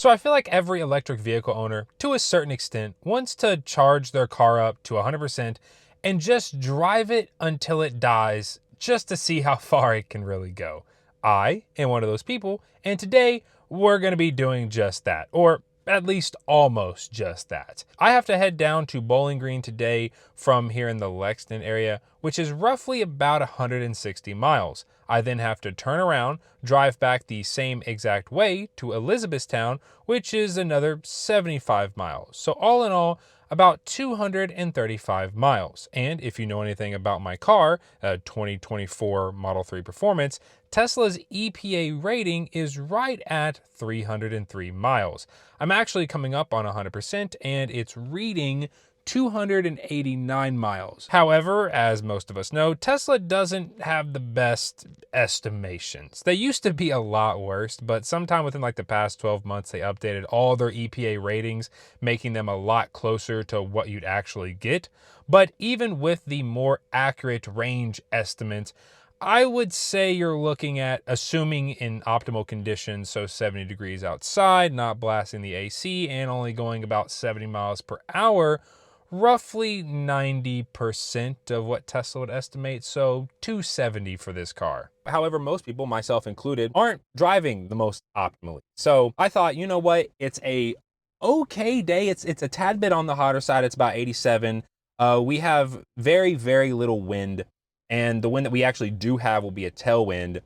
So I feel like every electric vehicle owner, to a certain extent, wants to charge their car up to 100% and just drive it until it dies just to see how far it can really go. I am one of those people, and today we're going to be doing just that, or at least almost just that. I have to head down to Bowling Green today from here in the Lexington area, which is roughly about 160 miles. I then have to turn around, drive back the same exact way to Elizabethtown, which is another 75 miles. So all in all, about 235 miles. And if you know anything about my car, a 2024 Model 3 Performance, Tesla's EPA rating is right at 303 miles. I'm actually coming up on 100% and it's reading 289 miles. However, as most of us know, Tesla doesn't have the best estimations. They used to be a lot worse, but sometime within like the past 12 months, they updated all their EPA ratings, making them a lot closer to what you'd actually get. But even with the more accurate range estimates, I would say you're looking at, assuming in optimal conditions, so 70 degrees outside, not blasting the AC, and only going about 70 miles per hour, roughly 90% of what Tesla would estimate, so 270 for this car. However, most people, myself included, aren't driving the most optimally. So I thought, you know what, it's a okay day. It's a tad bit on the hotter side. It's about 87. We have very, very little wind, and the wind that we actually do have will be a tailwind.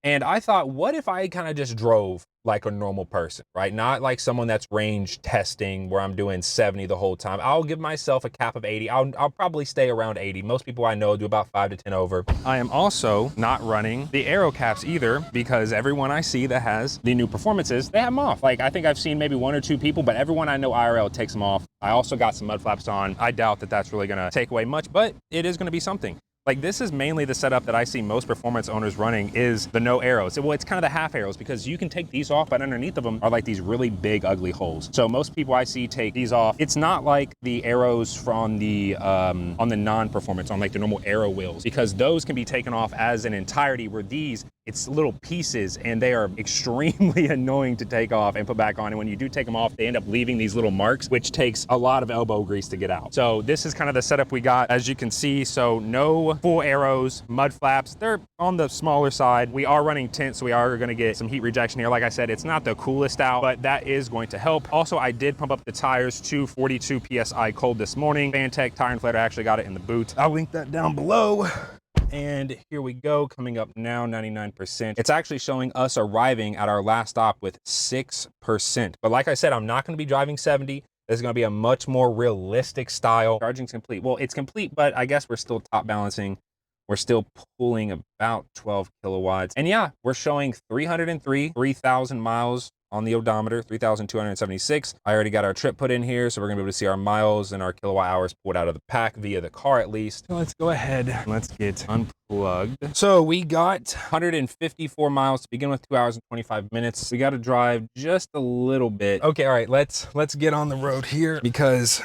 And I thought, what if I kind of just drove like a normal person, right? Not like someone that's range testing where I'm doing 70 the whole time. I'll give myself a cap of 80. I'll probably stay around 80. Most people I know do about 5 to 10 over. I am also not running the aero caps either, because everyone I see that has the new performances, they have them off. Like I think I've seen maybe 1 or 2 people, but everyone I know IRL takes them off. I also got some mud flaps on. I doubt that that's really gonna take away much, but it is gonna be something. Like this is mainly the setup that I see most performance owners running is the no aeros. Well, it's kind of the half aeros because you can take these off, but underneath of them are like these really big, ugly holes. So most people I see take these off. It's not like the aeros from the on the non-performance, on like the normal aero wheels, because those can be taken off as an entirety, where these, it's little pieces and they are extremely annoying to take off and put back on. And when you do take them off, they end up leaving these little marks, which takes a lot of elbow grease to get out. So this is kind of the setup we got, as you can see. So no full aeros, mud flaps, they're on the smaller side. We are running tint, so we are going to get some heat rejection here. Like I said, it's not the coolest out, but that is going to help. Also, I did pump up the tires to 42 PSI cold this morning. Fantech tire inflator, actually got it in the boot. I'll link that down below. And here we go, coming up now, 99%. It's actually showing us arriving at our last stop with 6%. But like I said, I'm not going to be driving 70. This is going to be a much more realistic style. Charging's complete. Well, it's complete, but I guess we're still top balancing. We're still pulling about 12 kilowatts. And yeah, we're showing 3,000 miles on the odometer, 3,276. I already got our trip put in here, so we're gonna be able to see our miles and our kilowatt hours pulled out of the pack via the car at least. So let's go ahead and let's get unplugged. So we got 154 miles to begin with, 2 hours and 25 minutes. We got to drive just a little bit. Okay, all right, let's get on the road here, because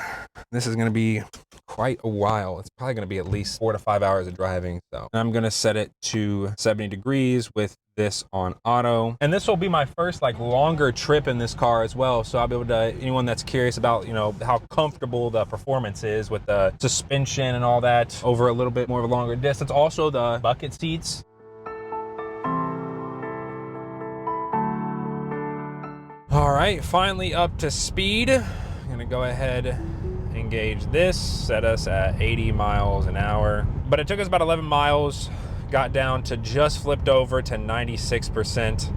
this is gonna be quite a while. It's probably gonna be at least 4 to 5 hours of driving. So I'm gonna set it to 70 degrees with this on auto, and this will be my first like longer trip in this car as well, so I'll be able to, anyone that's curious about, you know, how comfortable the performance is with the suspension and all that over a little bit more of a longer distance. Also the bucket seats. All right, finally up to speed. I'm gonna go ahead, engage this, set us at 80 miles an hour, but it took us about 11 miles. Got down to just flipped over to 96%.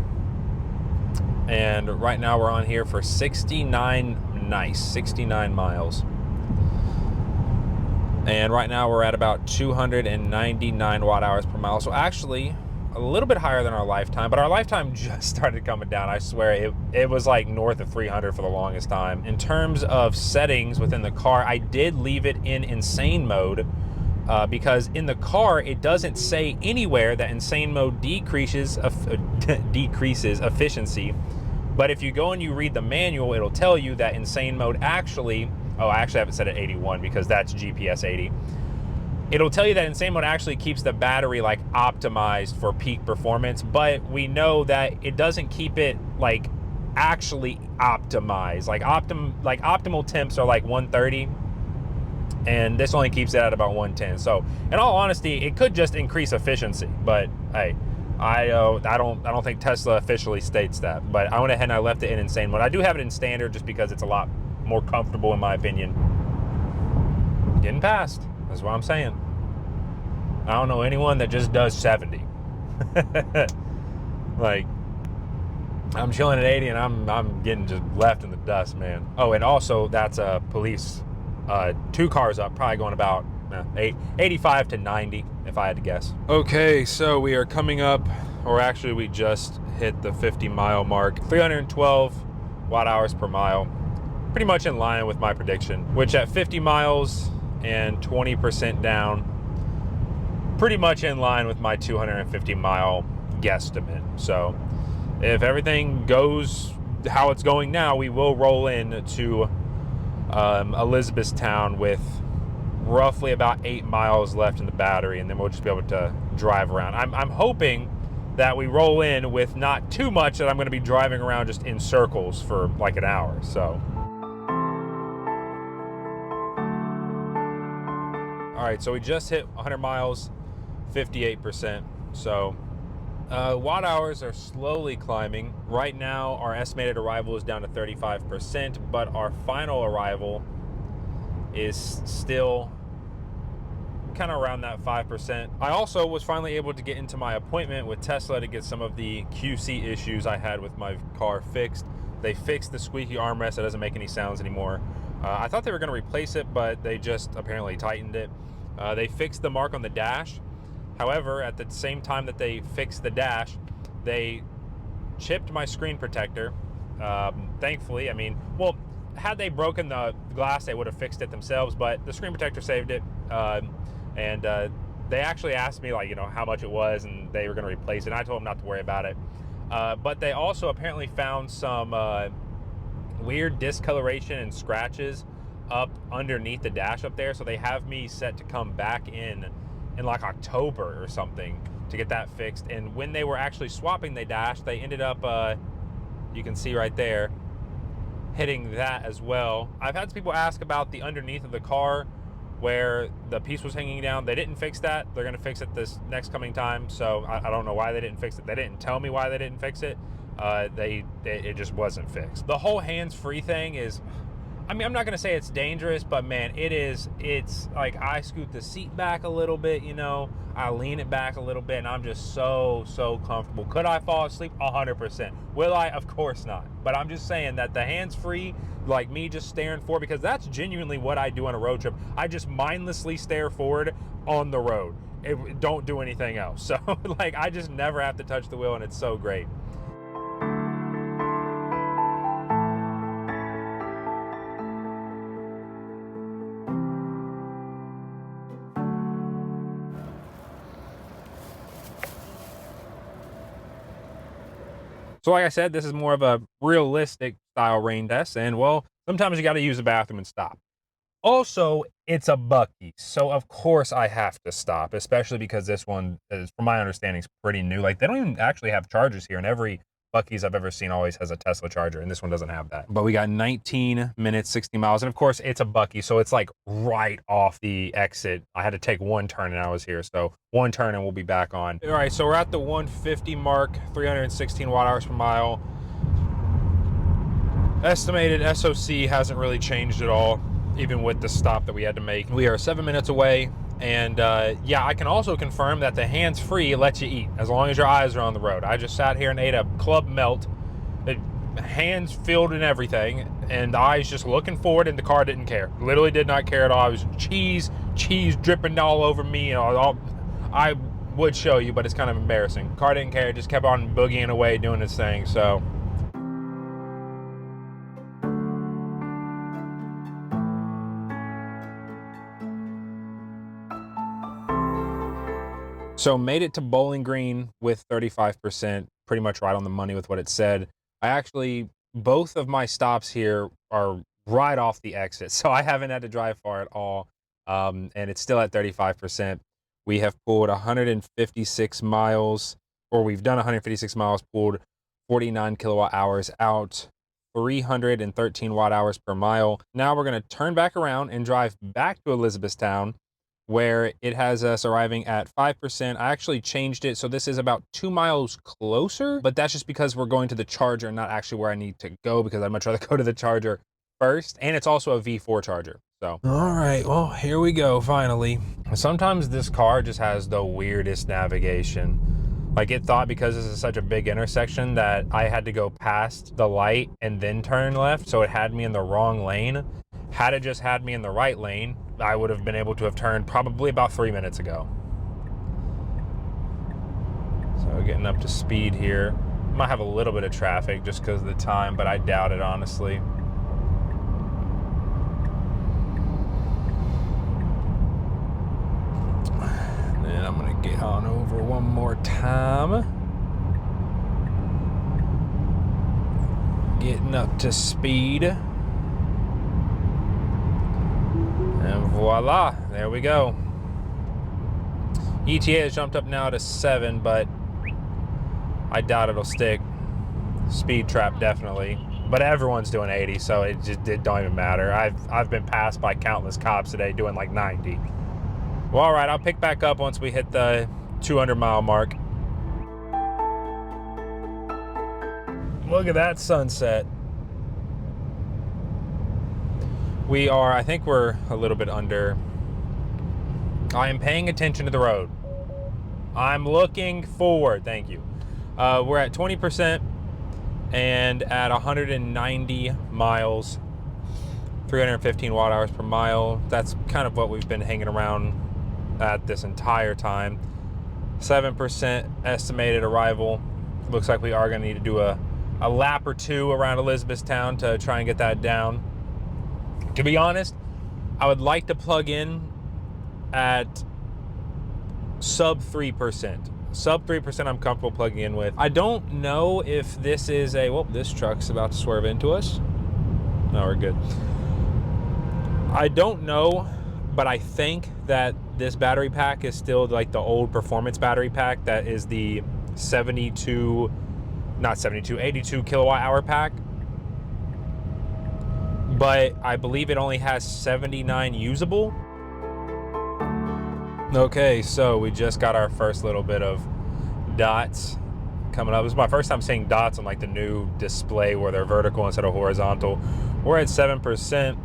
And right now we're on here for 69 miles. And right now we're at about 299 watt hours per mile. So actually a little bit higher than our lifetime, but our lifetime just started coming down. I swear it was like north of 300 for the longest time. In terms of settings within the car, I did leave it in insane mode. Because in the car, it doesn't say anywhere that insane mode decreases efficiency. But if you go and you read the manual, it'll tell you that insane mode actually, oh, I actually have it set at 81 because that's GPS 80. It'll tell you that insane mode actually keeps the battery like optimized for peak performance, but we know that it doesn't keep it like actually optimize. Like optimal temps are like 130, and this only keeps it at about 110. So in all honesty, it could just increase efficiency, but hey, I don't think Tesla officially states that. But I went ahead and I left it in insane mode. I do have it in standard just because it's a lot more comfortable in my opinion. Getting past, that's what I'm saying. I don't know anyone that just does 70. Like, I'm chilling at 80 and I'm getting just left in the dust, man. Oh, and also that's a police, 2 cars up, probably going about 85 to 90 if I had to guess. Okay, so we are coming up, or actually we just hit the 50-mile mark. 312 watt hours per mile, pretty much in line with my prediction, which at 50 miles and 20% down, pretty much in line with my 250-mile guesstimate. So if everything goes how it's going now, we will roll in to Elizabethtown with roughly about 8 miles left in the battery, and then we'll just be able to drive around. I'm hoping that we roll in with not too much that I'm going to be driving around just in circles for like an hour. So all right, so we just hit 100 miles, 58%. So watt hours are slowly climbing. Right now, our estimated arrival is down to 35%, but our final arrival is still kind of around that 5%. I also was finally able to get into my appointment with Tesla to get some of the QC issues I had with my car fixed. They fixed the squeaky armrest that doesn't make any sounds anymore. I thought they were going to replace it, but they just apparently tightened it. They fixed the mark on the dash. However, at the same time that they fixed the dash, they chipped my screen protector. Thankfully, I mean, well, had they broken the glass, they would have fixed it themselves, but the screen protector saved it. And they actually asked me, like, you know, how much it was, and they were going to replace it. And I told them not to worry about it. But they also apparently found some weird discoloration and scratches up underneath the dash up there. So they have me set to come back in like October or something to get that fixed. And when they were actually swapping the dash, they ended up, you can see right there, hitting that as well. I've had some people ask about the underneath of the car where the piece was hanging down. They didn't fix that. They're going to fix it this next coming time. So I don't know why they didn't fix it. They didn't tell me why they didn't fix it. It just wasn't fixed. The whole hands-free thing is, I mean, I'm not going to say it's dangerous, but man, it's like I scoot the seat back a little bit, you know, I lean it back a little bit, and I'm just so comfortable. Could I fall asleep? 100%. Will I? Of course not. But I'm just saying that the hands-free, like me just staring forward, because that's genuinely what I do on a road trip. I just mindlessly stare forward on the road. Don't do anything else. So like, I just never have to touch the wheel, and it's so great. So like I said, this is more of a realistic style rain test, and well, sometimes you got to use the bathroom and stop. Also, it's a Buc-ee, so of course I have to stop, especially because this one is, from my understanding, is pretty new. Like, they don't even actually have chargers here, and every Buc-ee's I've ever seen always has a Tesla charger, and this one doesn't have that. But we got 19 minutes, 60 miles, and of course it's a Buc-ee, so it's like right off the exit. I had to take one turn and I was here, so one turn and we'll be back on. All right, so we're at the 150 mark, 316 watt hours per mile. Estimated SOC hasn't really changed at all, even with the stop that we had to make. We are 7 minutes away, and yeah, I can also confirm that the hands-free lets you eat as long as your eyes are on the road. I just sat here and ate a Club Melt, hands filled and everything, and eyes just looking forward, and the car didn't care. Literally did not care at all. I was cheese dripping all over me. You know, I would show you, but it's kind of embarrassing. Car didn't care, just kept on boogieing away doing its thing. So made it to Bowling Green with 35%, pretty much right on the money with what it said. I actually, both of my stops here are right off the exit, so I haven't had to drive far at all, and it's still at 35%. We have pulled 156 miles, or we've done 156 miles, pulled 49 kilowatt hours out, 313 watt hours per mile. Now we're going to turn back around and drive back to Elizabethtown, where it has us arriving at 5%. I actually changed it, so this is about 2 miles closer, but that's just because we're going to the charger and not actually where I need to go, because I'd much rather go to the charger first, and it's also a V4 charger. So, all right, well, here we go, finally. Sometimes this car just has the weirdest navigation. Like, it thought because this is such a big intersection that I had to go past the light and then turn left, so it had me in the wrong lane. Had it just had me in the right lane, I would have been able to have turned probably about 3 minutes ago. So getting up to speed here. Might have a little bit of traffic just because of the time, but I doubt it, honestly. Then I'm gonna get on over one more time. Getting up to speed. And voila, there we go. ETA has jumped up now to 7, but I doubt it'll stick. Speed trap definitely, but everyone's doing 80, so it don't even matter. I've been passed by countless cops today doing like 90. Well, all right, I'll pick back up once we hit the 200-mile mark. Look at that sunset. We are, I think we're a little bit under. I am paying attention to the road. I'm looking forward, thank you. We're at 20% and at 190 miles, 315 watt hours per mile. That's kind of what we've been hanging around at this entire time. 7% estimated arrival. Looks like we are gonna need to do a lap or two around Elizabethtown to try and get that down. To be honest, I would like to plug in at sub 3%. Sub 3% I'm comfortable plugging in with. I don't know if this is a, well, this truck's about to swerve into us. No, we're good. I don't know, but I think that this battery pack is still like the old performance battery pack that is the 82 kilowatt hour pack. But I believe it only has 79 usable. Okay, so we just got our first little bit of dots coming up. This is my first time seeing dots on like the new display where they're vertical instead of horizontal. We're at 7%.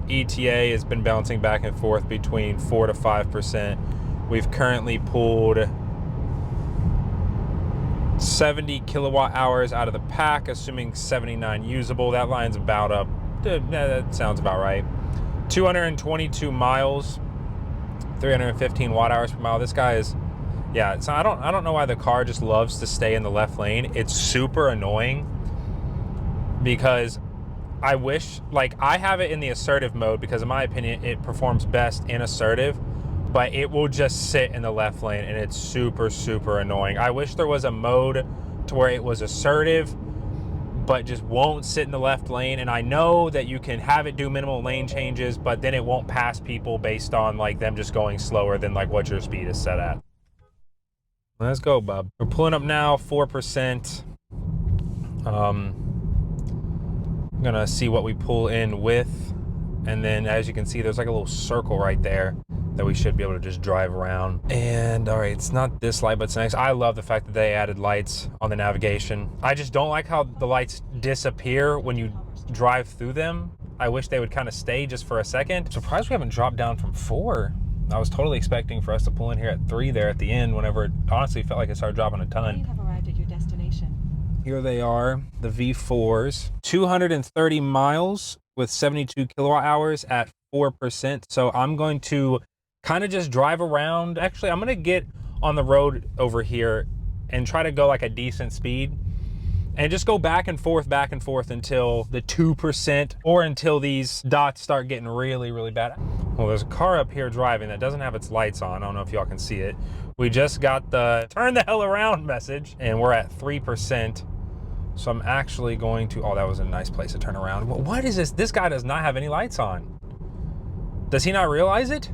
ETA has been bouncing back and forth between 4 to 5%. We've currently pulled 70 kilowatt hours out of the pack, assuming 79 usable. That line's about up. That sounds about right. 222 miles, 315 watt hours per mile. This guy is, yeah, so I don't know why the car just loves to stay in the left lane. It's super annoying because I wish, like, I have it in the assertive mode because in my opinion it performs best in assertive, but it will just sit in the left lane and it's super, super annoying. I wish there was a mode to where it was assertive but just won't sit in the left lane. And I know that you can have it do minimal lane changes, but then it won't pass people based on like them just going slower than like what your speed is set at. Let's go, bub. We're pulling up now, 4%. I'm gonna see what we pull in with. And then as you can see, there's like a little circle right there that we should be able to just drive around. And all right, it's not this light, but it's next. I love the fact that they added lights on the navigation. I just don't like how the lights disappear when you drive through them. I wish they would kind of stay just for a second. Surprised we haven't dropped down from 4. I was totally expecting for us to pull in here at 3 there at the end, whenever it honestly felt like it started dropping a ton. You have arrived at your destination. Here they are, the V4s. 230 miles with 72 kilowatt hours at 4%. So I'm going to kind of just drive around. Actually, I'm gonna get on the road over here and try to go like a decent speed and just go back and forth until the 2% or until these dots start getting really, really bad. Well, there's a car up here driving that doesn't have its lights on. I don't know if y'all can see it. We just got the turn the hell around message and we're at 3%. So I'm actually going to, oh, that was a nice place to turn around. What is this? This guy does not have any lights on. Does he not realize it?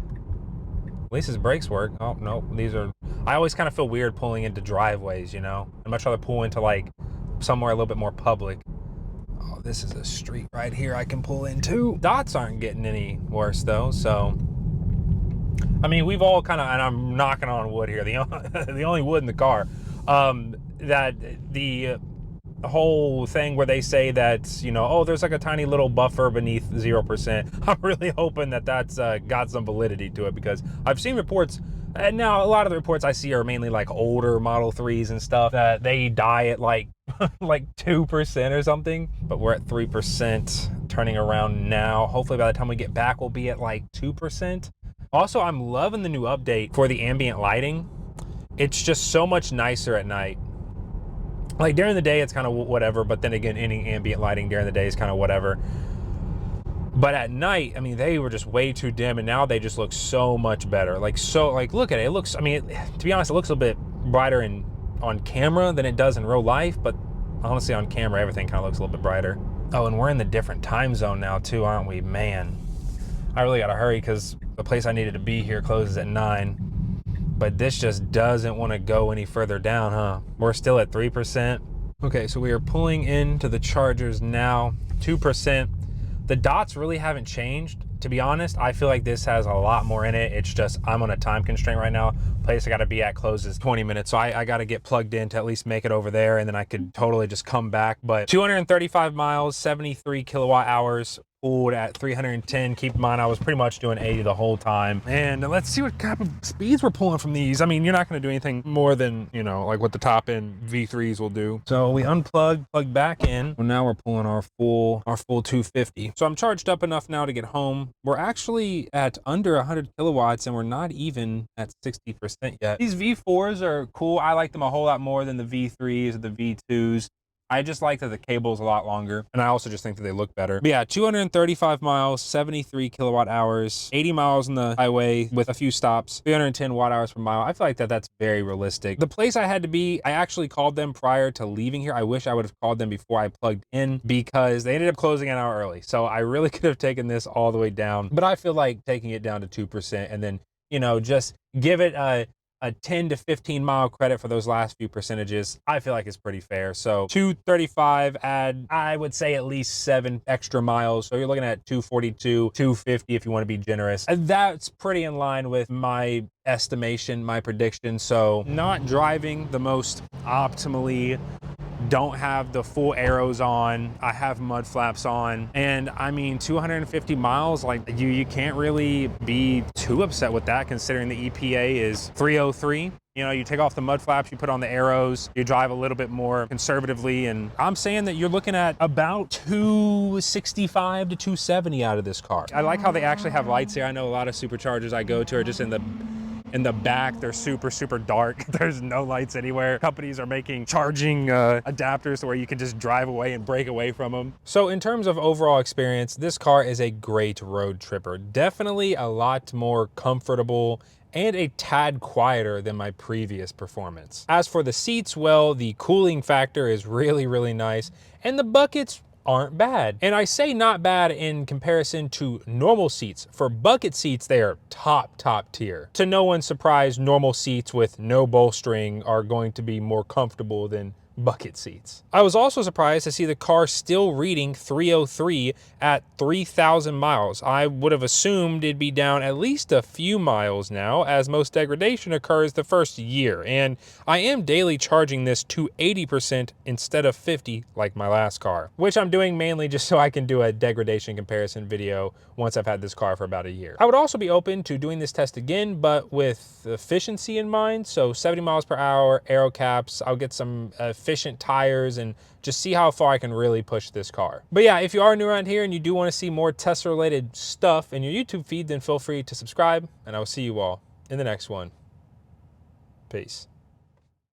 At least his brakes work. Oh, no, these are, I always kind of feel weird pulling into driveways, you know? I'd much rather pull into like somewhere a little bit more public. Oh, this is a street right here I can pull into. Dots aren't getting any worse though, so. I mean, we've all kind of, and I'm knocking on wood here, the only wood in the car, that the whole thing where they say that, you know, oh, there's like a tiny little buffer beneath 0%. I'm really hoping that that's got some validity to it, because I've seen reports, and now a lot of the reports I see are mainly like older Model 3s and stuff, that they die at like like 2% or something, but we're at 3%, turning around now. Hopefully by the time we get back, we'll be at like 2%. Also, I'm loving the new update for the ambient lighting. It's just so much nicer at night. Like during the day, it's kind of whatever, but then again, any ambient lighting during the day is kind of whatever. But at night, I mean, they were just way too dim, and now they just look so much better. Like, so, like, look at it. It looks, I mean, to be honest, it looks a bit brighter on camera than it does in real life, but honestly, on camera, everything kind of looks a little bit brighter. Oh, and we're in the different time zone now too, aren't we? Man, I really gotta hurry because the place I needed to be here closes at 9. But this just doesn't want to go any further down, huh? We're still at 3%. Okay, so we are pulling into the chargers now, 2%. The dots really haven't changed. To be honest, I feel like this has a lot more in it. It's just, I'm on a time constraint right now. Place I gotta be at closes 20 minutes. So I gotta get plugged in to at least make it over there, and then I could totally just come back. But 235 miles, 73 kilowatt hours, pulled at 310. Keep in mind, I was pretty much doing 80 the whole time. And let's see what kind of speeds we're pulling from these. I mean, you're not gonna do anything more than, you know, like what the top end V3s will do. So we unplugged, plugged back in. Well, now we're pulling our full 250. So I'm charged up enough now to get home. We're actually at under 100 kilowatts, and we're not even at 60% yet. These V4s are cool. I like them a whole lot more than the V3s or the V2s. I just like that the cable's a lot longer, and I also just think that they look better. But yeah, 235 miles, 73 kilowatt hours, 80 miles on the highway with a few stops, 310 watt hours per mile. I feel like that's very realistic. The place I had to be, I actually called them prior to leaving here. I wish I would have called them before I plugged in, because they ended up closing an hour early. So I really could have taken this all the way down, but I feel like taking it down to 2% and then, you know, just give it a 10 to 15 mile credit for those last few percentages, I feel like it's pretty fair. So 235, add, I would say, at least 7 extra miles. So you're looking at 242, 250 if you want to be generous. And that's pretty in line with my estimation, my prediction. So not driving the most optimally, don't have the full aeros on, I have mud flaps on, and I mean 250 miles, like you can't really be too upset with that, considering the EPA is 303. You know, you take off the mud flaps, you put on the aeros, you drive a little bit more conservatively, and I'm saying that you're looking at about 265 to 270 out of this car. I like how they actually have lights here. I know a lot of superchargers I go to are just in the back. They're super dark. There's no lights anywhere. Companies are making charging adapters to where you can just drive away and break away from them. So in terms of overall experience, this car is a great road tripper. Definitely a lot more comfortable and a tad quieter than my previous performance. As for the seats, well, the cooling factor is really nice, and the buckets aren't bad. And I say not bad in comparison to normal seats. For bucket seats, they are top tier. To no one's surprise, normal seats with no bolstering are going to be more comfortable than bucket seats. I was also surprised to see the car still reading 303 at 3,000 miles. I would have assumed it'd be down at least a few miles now, as most degradation occurs the first year, and I am daily charging this to 80% instead of 50 like my last car, which I'm doing mainly just so I can do a degradation comparison video once I've had this car for about a year. I would also be open to doing this test again, but with efficiency in mind, so 70 miles per hour, aero caps, I'll get some efficient tires and just see how far I can really push this car. But yeah, if you are new around here and you do want to see more Tesla related stuff in your YouTube feed, then feel free to subscribe, and I will see you all in the next one. Peace.